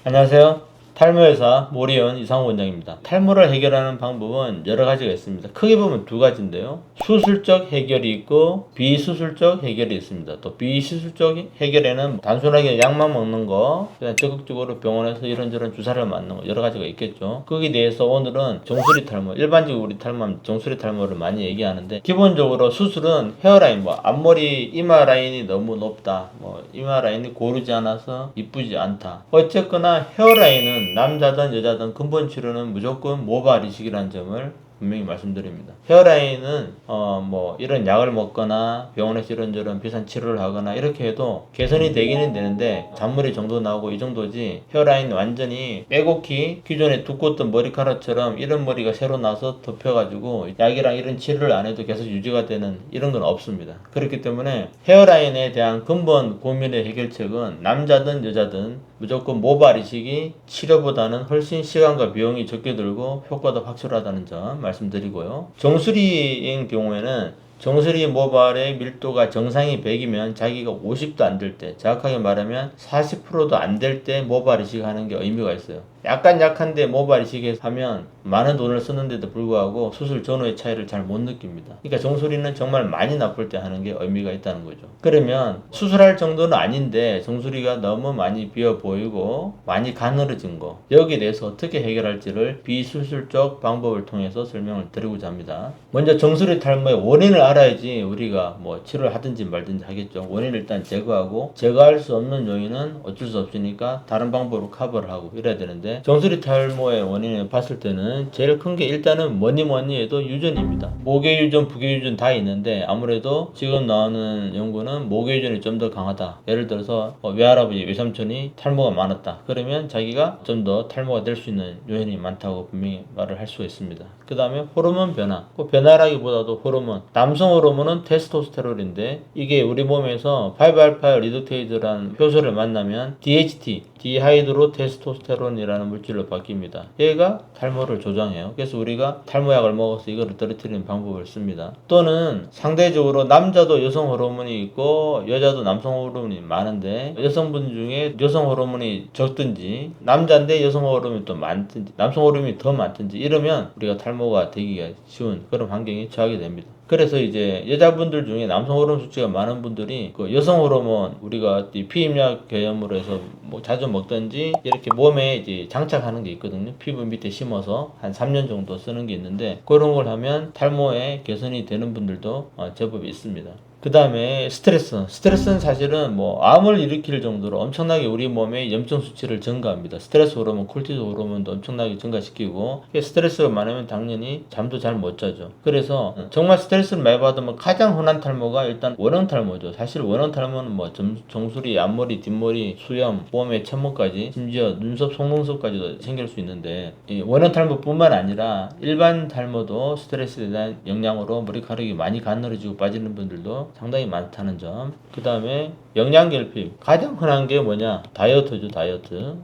안녕하세요. 탈모회사 모리온 이상호 원장입니다. 탈모를 해결하는 방법은 여러 가지가 있습니다. 크게 보면 두 가지인데요. 수술적 해결이 있고 비수술적 해결이 있습니다. 또 비수술적 해결에는 단순하게 약만 먹는 거, 그냥 적극적으로 병원에서 이런저런 주사를 맞는 거 여러 가지가 있겠죠. 거기에 대해서 오늘은 정수리 탈모, 일반적으로 우리 탈모는 정수리 탈모를 많이 얘기하는데, 기본적으로 수술은 헤어라인, 앞머리 이마 라인이 너무 높다, 이마 라인이 고르지 않아서 이쁘지 않다, 어쨌거나 헤어라인은 남자든 여자든 근본 치료는 무조건 모발 이식이라는 점을 분명히 말씀드립니다. 헤어라인은 이런 약을 먹거나 병원에서 이런저런 비싼 치료를 하거나 이렇게 해도 개선이 되기는 되는데 잔머리 정도 나오고 이 정도지, 헤어라인 완전히 빼곡히 기존에 두껍던 머리카락처럼 이런 머리가 새로 나서 덮여가지고 약이랑 이런 치료를 안 해도 계속 유지가 되는 이런 건 없습니다. 그렇기 때문에 헤어라인에 대한 근본 고민의 해결책은 남자든 여자든 무조건 모발 이식이 치료보다는 훨씬 시간과 비용이 적게 들고 효과도 확실하다는 점 말씀드리고요. 정수리인 경우에는 정수리 모발의 밀도가 정상이 100이면 자기가 50도 안 될 때, 정확하게 말하면 40%도 안 될 때 모발 이식하는 게 의미가 있어요. 약간 약한데 모발 이식에 하면 많은 돈을 쓰는데도 불구하고 수술 전후의 차이를 잘 못 느낍니다. 그러니까 정수리는 정말 많이 나쁠 때 하는 게 의미가 있다는 거죠. 그러면 수술할 정도는 아닌데 정수리가 너무 많이 비어 보이고 많이 가늘어진 거, 여기에 대해서 어떻게 해결할지를 비수술적 방법을 통해서 설명을 드리고자 합니다. 먼저 정수리 탈모의 원인을 알아야지 우리가 치료를 하든지 말든지 하겠죠. 원인을 일단 제거하고, 제거할 수 없는 요인은 어쩔 수 없으니까 다른 방법으로 커버를 하고 이래야 되는데, 정수리 탈모의 원인을 봤을 때는 제일 큰 게 일단은 뭐니 해도 유전입니다. 모계유전, 부계유전 다 있는데 아무래도 지금 나오는 연구는 모계유전이 좀 더 강하다. 예를 들어서 외할아버지, 외삼촌이 탈모가 많았다. 그러면 자기가 좀 더 탈모가 될 수 있는 요인이 많다고 분명히 말을 할 수가 있습니다. 그 다음에 호르몬 변화. 변화라기보다도 호르몬. 남성 호르몬은 테스토스테론인데 이게 우리 몸에서 5알파 리도테이드라는 효소를 만나면 DHT, 디하이드로 테스토스테론이라는 물질로 바뀝니다. 얘가 탈모를 조장해요. 그래서 우리가 탈모약을 먹어서 이거를 떨어뜨리는 방법을 씁니다. 또는 상대적으로 남자도 여성 호르몬이 있고 여자도 남성 호르몬이 많은데, 여성분 중에 여성 호르몬이 적든지 남자인데 여성 호르몬이 또 많든지 남성 호르몬이 더 많든지 이러면 우리가 탈모가 되기가 쉬운 그런 환경에 처하게 됩니다. 그래서 이제 여자분들 중에 남성 호르몬 수치가 많은 분들이 그 여성 호르몬, 우리가 피임약 개념으로 해서 자주 먹든지 이렇게 몸에 이제 장착하는 게 있거든요. 피부 밑에 심어서 한 3년 정도 쓰는 게 있는데, 그런 걸 하면 탈모에 개선이 되는 분들도 제법 있습니다. 그 다음에 스트레스는 사실은 암을 일으킬 정도로 엄청나게 우리 몸의 염증 수치를 증가합니다. 스트레스 호르몬, 콜티졸 호르몬도 엄청나게 증가시키고, 스트레스가 많으면 당연히 잠도 잘 못 자죠. 그래서 정말 스트레스를 많이 받으면 가장 흔한 탈모가 일단 원형 탈모죠. 사실 원형 탈모는 정수리, 앞머리, 뒷머리, 수염, 몸의 천모까지, 심지어 눈썹, 속눈썹까지도 생길 수 있는데, 이 원형 탈모뿐만 아니라 일반 탈모도 스트레스에 대한 영향으로 머리카락이 많이 가늘어지고 빠지는 분들도 상당히 많다는 점. 그 다음에 영양결핍. 가장 흔한 게 뭐냐? 다이어트죠.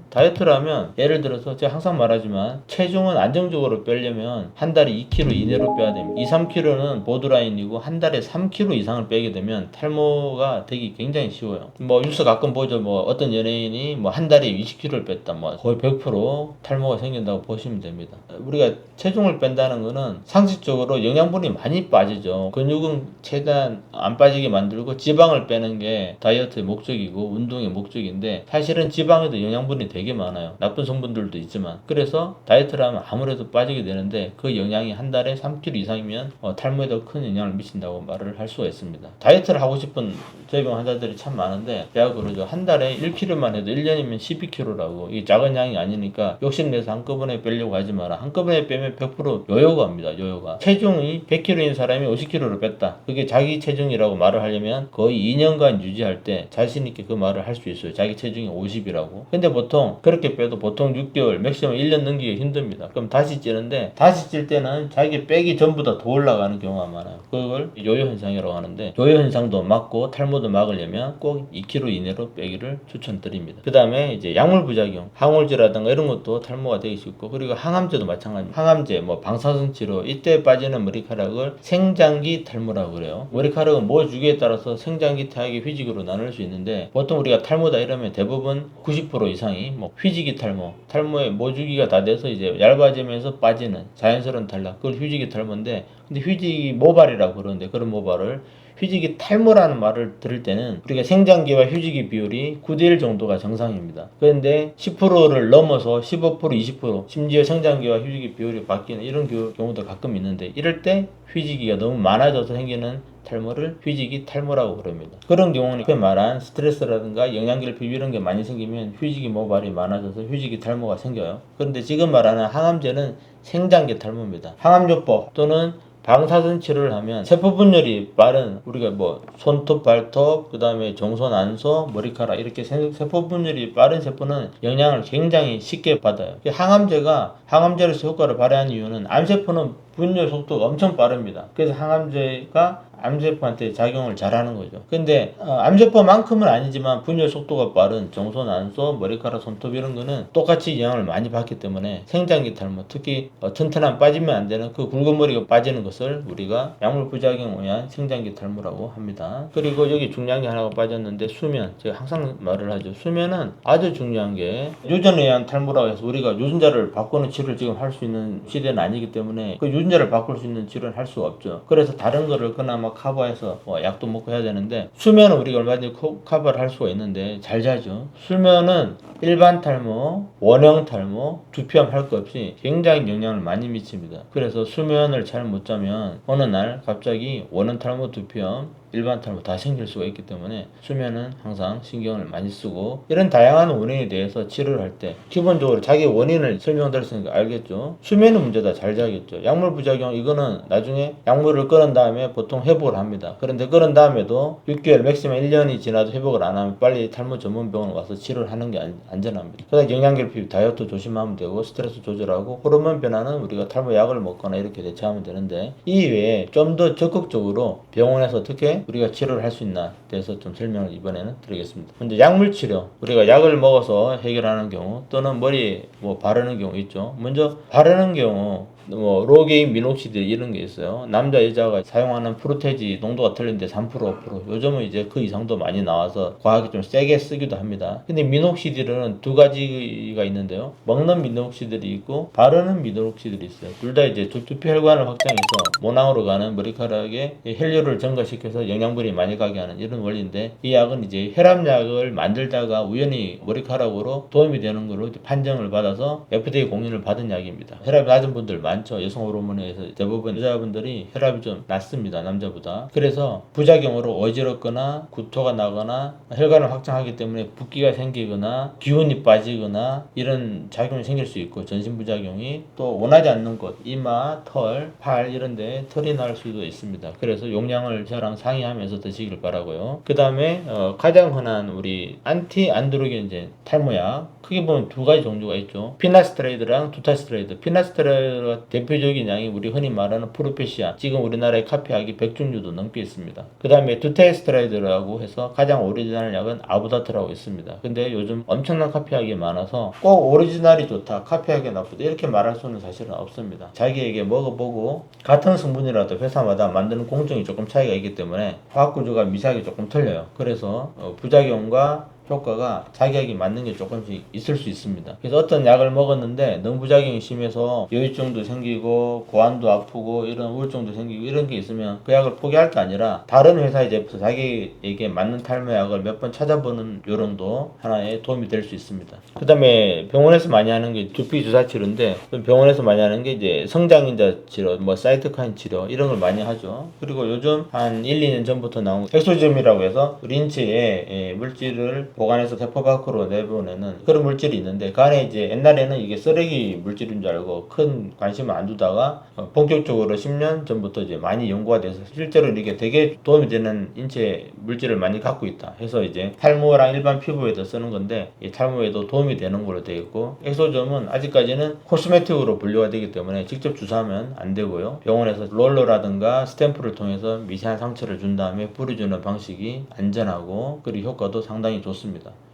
다이어트라면 예를 들어서 제가 항상 말하지만 체중은 안정적으로 빼려면 한 달에 2kg 이내로 빼야 됩니다. 2, 3kg는 보드라인이고 한 달에 3kg 이상을 빼게 되면 탈모가 되기 굉장히 쉬워요. 뉴스 가끔 보죠. 어떤 연예인이 한 달에 20kg를 뺐다. 거의 100% 탈모가 생긴다고 보시면 됩니다. 우리가 체중을 뺀다는 거는 상식적으로 영양분이 많이 빠지죠. 근육은 최대한 안 빠지게 만들고 지방을 빼는 게 다이어트의 목적이고 운동의 목적인데, 사실은 지방에도 영양분이 되게 많아요. 나쁜 성분들도 있지만. 그래서 다이어트를 하면 아무래도 빠지게 되는데, 그 영양이 한 달에 3kg 이상이면 탈모에도 큰 영향을 미친다고 말을 할 수가 있습니다. 다이어트를 하고 싶은 저희병 환자들이 참 많은데 제가 그러죠. 한 달에 1kg만 해도 1년이면 12kg라고. 이게 작은 양이 아니니까 욕심내서 한꺼번에 빼려고 하지 마라. 한꺼번에 빼면 100% 요요가 합니다. 요요가. 체중이 100kg인 사람이 50kg를 뺐다. 그게 자기 체중이라고 말을 하려면 거의 2년간 유지할 때 자신있게 그 말을 할 수 있어요. 자기 체중이 50이라고. 근데 보통 그렇게 빼도 보통 6개월, 맥시멈 1년 넘기기 힘듭니다. 그럼 다시 찌는데, 다시 찔 때는 자기 빼기 전보다 더 올라가는 경우가 많아요. 그걸 요요 현상이라고 하는데, 요요 현상도 막고 탈모도 막으려면 꼭 2kg 이내로 빼기를 추천드립니다. 그 다음에 이제 약물 부작용, 항우울제라든가 이런 것도 탈모가 되기 쉽고, 그리고 항암제도 마찬가지입니다. 항암제, 방사선 치료, 이때 빠지는 머리카락을 생장기 탈모라고 그래요. 머리카락은 뭐 주기에 따라서 생장기, 태학이, 휴직으로 나눠 나눌 수 있는데, 보통 우리가 탈모다 이러면 대부분 90% 이상이 뭐 휴지기 탈모의 모주기가 다 돼서 이제 얇아지면서 빠지는 자연스러운 탈락, 그걸 휴지기 탈모인데, 근데 휴지기 모발이라고 그러는데, 그런 모발을 휴지기 탈모라는 말을 들을 때는 우리가 생장기와 휴지기 비율이 9대1 정도가 정상입니다. 그런데 10%를 넘어서 15%, 20%, 심지어 생장기와 휴지기 비율이 바뀌는 이런 경우도 가끔 있는데, 이럴 때 휴지기가 너무 많아져서 생기는 탈모를 휴지기 탈모라고 그럽니다. 그런 경우는 그 말한 스트레스라든가 영양결핍 이런 게 많이 생기면 휴지기 모발이 많아져서 휴지기 탈모가 생겨요. 그런데 지금 말하는 항암제는 생장기 탈모입니다. 항암요법 또는 방사선 치료를 하면 세포 분열이 빠른, 우리가 뭐 손톱, 발톱, 그 다음에 정손, 안소, 머리카락 이렇게 세포 분열이 빠른 세포는 영향을 굉장히 쉽게 받아요. 항암제로서 효과를 발휘하는 이유는 암세포는 분열 속도가 엄청 빠릅니다. 그래서 항암제가 암세포한테 작용을 잘하는 거죠. 근데 암세포만큼은 아니지만 분열 속도가 빠른 정손, 안소, 머리카락, 손톱 이런 거는 똑같이 영향을 많이 받기 때문에 생장기 탈모, 특히 튼튼한 빠지면 안 되는 그 굵은 머리가 빠지는 것을 우리가 약물 부작용에 의한 생장기 탈모라고 합니다. 그리고 여기 중요한 게 하나가 빠졌는데, 수면. 제가 항상 말을 하죠. 수면은 아주 중요한 게, 유전에 의한 탈모라고 해서 우리가 유전자를 바꾸는 치료를 지금 할 수 있는 시대는 아니기 때문에 그 유전자를 바꿀 수 있는 치료는 할 수가 없죠. 그래서 다른 거를 그나마 커버해서 약도 먹고 해야 되는데, 수면은 우리가 얼마든지 커버를 할 수가 있는데 잘 자죠. 수면은 일반 탈모, 원형 탈모, 두피암 할 것 없이 굉장히 영향을 많이 미칩니다. 그래서 수면을 잘 못 자면 어느 날 갑자기 원형 탈모, 두피암, 일반 탈모 다 생길 수가 있기 때문에 수면은 항상 신경을 많이 쓰고, 이런 다양한 원인에 대해서 치료를 할 때 기본적으로 자기 원인을 설명드렸으니까 알겠죠. 수면의 문제다, 잘 자겠죠. 약물 부작용, 이거는 나중에 약물을 끊은 다음에 보통 회복을 합니다. 그런데 끊은 다음에도 6개월, 맥시멈 1년이 지나도 회복을 안 하면 빨리 탈모 전문병원 와서 치료를 하는 게 안전합니다. 그다음 영양결핍, 다이어트 조심하면 되고, 스트레스 조절하고, 호르몬 변화는 우리가 탈모 약을 먹거나 이렇게 대처하면 되는데, 이 외에 좀 더 적극적으로 병원에서 어떻게 우리가 치료를 할 수 있나 대해서 좀 설명을 이번에는 드리겠습니다. 먼저 약물 치료, 우리가 약을 먹어서 해결하는 경우, 또는 머리에 바르는 경우 있죠. 먼저 바르는 경우 로게인 미녹시딜 이런 게 있어요. 남자 여자가 사용하는 프로테지 농도가 틀린데 3%, 5%. 요즘은 이제 그 이상도 많이 나와서 과학이 좀 세게 쓰기도 합니다. 근데 미녹시딜은 두 가지가 있는데요. 먹는 미녹시딜이 있고 바르는 미녹시딜이 있어요. 둘 다 이제 두피 혈관을 확장해서 모낭으로 가는 머리카락에 혈류를 증가시켜서 영양분이 많이 가게 하는 이런 원리인데, 이 약은 이제 혈압약을 만들다가 우연히 머리카락으로 도움이 되는 걸로 판정을 받아서 FDA 공인을 받은 약입니다. 혈압이 낮은 분들 많죠. 여성 호르몬에 의해서 대부분 여자분들이 혈압이 좀 낮습니다, 남자보다. 그래서 부작용으로 어지럽거나 구토가 나거나 혈관을 확장하기 때문에 붓기가 생기거나 기운이 빠지거나 이런 작용이 생길 수 있고, 전신 부작용이 또 원하지 않는 곳, 이마, 털, 팔 이런 데 털이 날 수도 있습니다. 그래서 용량을 저랑 상의하면서 드시길 바라고요. 그 다음에 가장 흔한 우리 안티 안드로겐제 탈모약, 크게 보면 두 가지 종류가 있죠. 피나스트레이드랑 두타스트레이드. 피나스트레이드가 대표적인 양이 우리 흔히 말하는 프로페시아, 지금 우리나라의 카피약이 100종류도 넘게 있습니다. 그 다음에 두타스트레이드라고 해서 가장 오리지널 약은 아부다트라고 있습니다. 근데 요즘 엄청난 카피약이 많아서 꼭 오리지널이 좋다, 카피약이 나쁘다 이렇게 말할 수는 사실은 없습니다. 자기에게 먹어보고, 같은 성분이라도 회사마다 만드는 공정이 조금 차이가 있기 때문에 화학 구조가 미세하게 조금 틀려요. 그래서 부작용과 효과가 자기에게 맞는 게 조금씩 있을 수 있습니다. 그래서 어떤 약을 먹었는데 너무 부작용이 심해서 여유증도 생기고 고환도 아프고 이런 우울증도 생기고 이런 게 있으면 그 약을 포기할 게 아니라 다른 회사의 제품, 자기에게 맞는 탈모약을 몇 번 찾아보는 요령도 하나의 도움이 될 수 있습니다. 그 다음에 병원에서 많이 하는 게 두피 주사 치료인데, 병원에서 많이 하는 게 이제 성장인자 치료, 사이토카인 치료 이런 걸 많이 하죠. 그리고 요즘 한 1, 2년 전부터 나온 엑소즘이라고 해서 린치에 물질을 보관해서 세포 밖으로 내보내는 그런 물질이 있는데, 그 안에 이제 옛날에는 이게 쓰레기 물질인 줄 알고 큰 관심을 안 두다가 본격적으로 10년 전부터 이제 많이 연구가 돼서 실제로 이게 되게 도움이 되는 인체 물질을 많이 갖고 있다 해서 이제 탈모랑 일반 피부에도 쓰는 건데, 이 탈모에도 도움이 되는 걸로 되어 있고, 엑소점은 아직까지는 코스메틱으로 분류가 되기 때문에 직접 주사하면 안 되고요. 병원에서 롤러라든가 스탬프를 통해서 미세한 상처를 준 다음에 뿌려주는 방식이 안전하고 그리고 효과도 상당히 좋습니다.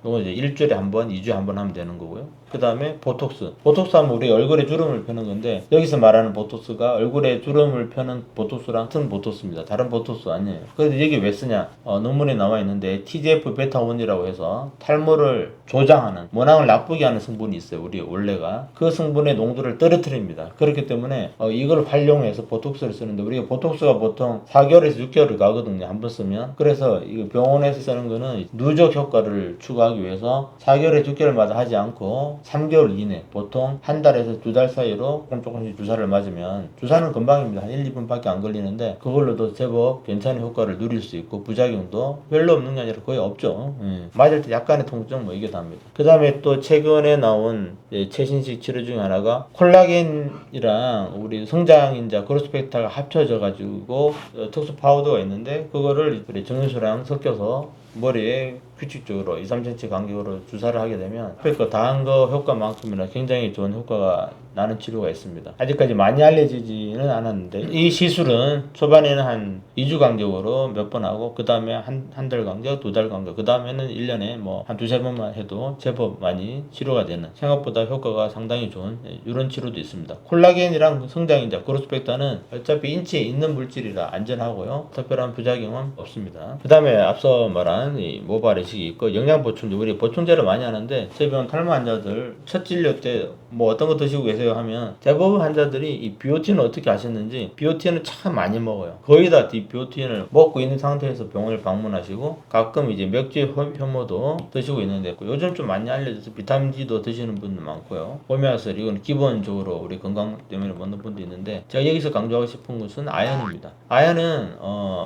이거 이제 일주일에 한 번, 2주에 한 번 하면 되는 거고요. 그 다음에 보톡스. 보톡스 하면 우리 얼굴에 주름을 펴는 건데 여기서 말하는 보톡스가 얼굴에 주름을 펴는 보톡스랑 같은 보톡스입니다. 다른 보톡스 아니에요. 그런데 여기 왜 쓰냐? 논문에 나와 있는데 TGF-베타1이라고 해서 탈모를 조장하는, 모낭을 나쁘게 하는 성분이 있어요. 우리 원래가. 그 성분의 농도를 떨어뜨립니다. 그렇기 때문에 이걸 활용해서 보톡스를 쓰는데 우리가 보톡스가 보통 4개월에서 6개월을 가거든요. 한 번 쓰면. 그래서 이 병원에서 쓰는 거는 누적 효과를 추구하기 위해서 4개월에 6개월마다 하지 않고 3개월 이내, 보통 한 달에서 2달 사이로 조금씩 주사를 맞으면, 주사는 금방입니다. 한 1, 2분밖에 안 걸리는데 그걸로도 제법 괜찮은 효과를 누릴 수 있고 부작용도 별로 없는 게 아니라 거의 없죠. 맞을 때 약간의 통증 뭐 이게 답니다. 그 다음에 또 최근에 나온 최신식 치료 중에 하나가 콜라겐이랑 우리 성장인자 그로스펙타가 합쳐져 가지고 특수 파우더가 있는데 그거를 정유수랑 섞여서 머리에 규칙적으로 2, 3cm 간격으로 주사를 하게 되면 앞에 거 다 한 거 효과만큼이나 굉장히 좋은 효과가 나는 치료가 있습니다. 아직까지 많이 알려지지는 않았는데 이 시술은 초반에는 한 2주 간격으로 몇 번 하고 그 다음에 한 달 간격, 2달 간격, 그 다음에는 1년에 뭐 한 2-3번만 해도 제법 많이 치료가 되는, 생각보다 효과가 상당히 좋은 이런 치료도 있습니다. 콜라겐이랑 성장인자 그로스펙타는 어차피 인체에 있는 물질이라 안전하고요. 특별한 부작용은 없습니다. 그 다음에 앞서 말한 이 모발 이식이 있고 영양 보충제, 우리 보충제를 많이 하는데 저희 병원 탈모 환자들 첫 진료 때 뭐 어떤 거 드시고 계세요 하면 대부분 환자들이 이 비오틴을 어떻게 아셨는지 비오틴을 참 많이 먹어요. 거의 다 비오틴을 먹고 있는 상태에서 병원을 방문하시고 가끔 이제 맥주 효모도 드시고 있는데 요즘 좀 많이 알려져서 비타민 D도 드시는 분들 많고요. 오메가3 이건 기본적으로 우리 건강 때문에 먹는 분도 있는데 제가 여기서 강조하고 싶은 것은 아연입니다. 아연은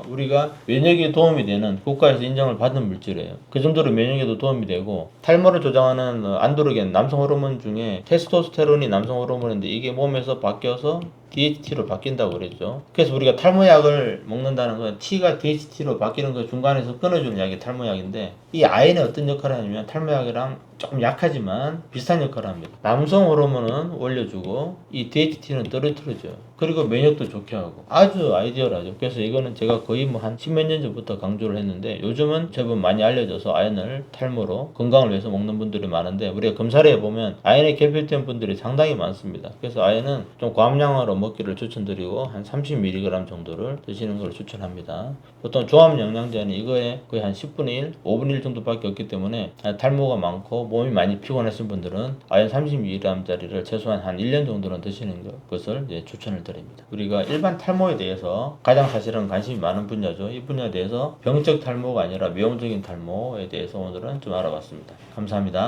우리가 면역에 도움이 되는 국가에서 인정을 받은 물질이에요. 그 정도로 면역에도 도움이 되고 탈모를 조장하는 안드로겐, 남성 호르몬 중에 테스토스테론이 남성 호르몬인데 이게 몸에서 바뀌어서 DHT로 바뀐다고 그랬죠. 그래서 우리가 탈모약을 먹는다는 건 T가 DHT로 바뀌는 거 중간에서 끊어주는 약이 탈모약인데 이 아연이 어떤 역할을 하냐면 탈모약이랑 조금 약하지만 비슷한 역할을 합니다. 남성 호르몬은 올려주고 이 DHT는 떨어뜨려줘요. 그리고 면역도 좋게 하고 아주 아이디어라죠. 그래서 이거는 제가 거의 뭐 한 10몇 년 전부터 강조를 했는데 요즘은 제법 많이 알려져서 아연을 탈모로 건강을 위해서 먹는 분들이 많은데 우리가 검사를 해보면 아연에 결핍된 분들이 상당히 많습니다. 그래서 아연은 좀 고함량으로 먹기를 추천드리고 한 30mg 정도를 드시는 걸 추천합니다. 보통 종합 영양제는 이거에 거의 한 10분의 1, 5분의 1 정도밖에 없기 때문에 탈모가 많고 몸이 많이 피곤하신 분들은 아연 30mg짜리를 최소한 한 1년 정도는 드시는 것을 추천을 드립니다. 우리가 일반 탈모에 대해서 가장 사실은 관심이 많은 분야죠. 이 분야에 대해서 병적 탈모가 아니라 미용적인 탈모에 대해서 오늘은 좀 알아봤습니다. 감사합니다.